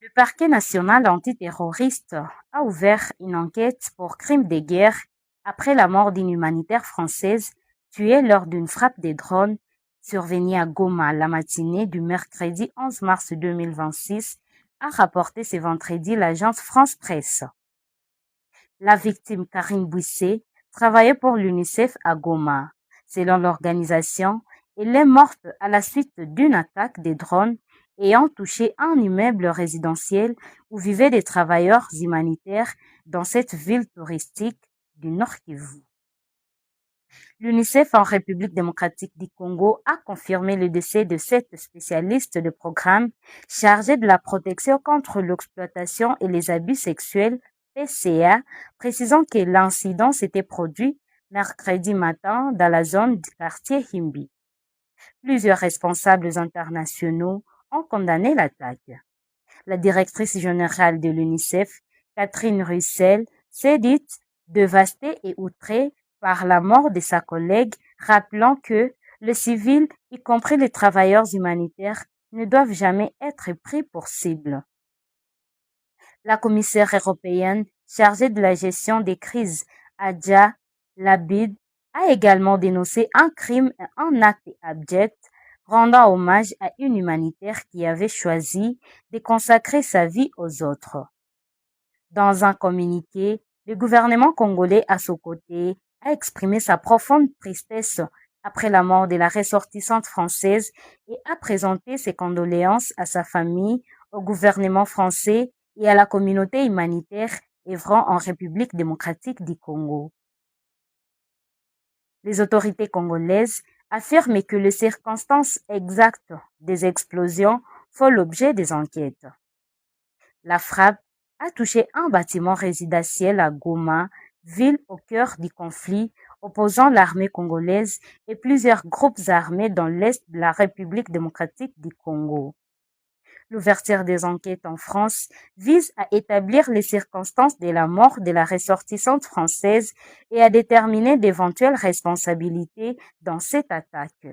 Le parquet national antiterroriste a ouvert une enquête pour crimes de guerre après la mort d'une humanitaire française tuée lors d'une frappe des drones survenue à Goma la matinée du mercredi 11 mars 2026, a rapporté ce vendredi l'agence France Presse. La victime, Karine Bouisset, travaillait pour l'UNICEF à Goma. Selon l'organisation, elle est morte à la suite d'une attaque des drones ayant touché un immeuble résidentiel où vivaient des travailleurs humanitaires dans cette ville touristique du Nord Kivu. L'UNICEF en République démocratique du Congo a confirmé le décès de cette spécialiste de programme chargée de la protection contre l'exploitation et les abus sexuels, PCA, précisant que l'incident s'était produit mercredi matin dans la zone du quartier Himbi. Plusieurs responsables internationaux ont condamné l'attaque. La directrice générale de l'UNICEF, Catherine Russell, s'est dite dévastée et outrée par la mort de sa collègue, rappelant que les civils, y compris les travailleurs humanitaires, ne doivent jamais être pris pour cible. La commissaire européenne chargée de la gestion des crises, Adja Labid, a également dénoncé un crime et un acte abject, rendant hommage à une humanitaire qui avait choisi de consacrer sa vie aux autres. Dans un communiqué, le gouvernement congolais, à son côté, a exprimé sa profonde tristesse après la mort de la ressortissante française et a présenté ses condoléances à sa famille, au gouvernement français et à la communauté humanitaire œuvrant en République démocratique du Congo. Les autorités congolaises affirment que les circonstances exactes des explosions font l'objet des enquêtes. La frappe a touché un bâtiment résidentiel à Goma, ville au cœur du conflit opposant l'armée congolaise et plusieurs groupes armés dans l'est de la République démocratique du Congo. L'ouverture des enquêtes en France vise à établir les circonstances de la mort de la ressortissante française et à déterminer d'éventuelles responsabilités dans cette attaque.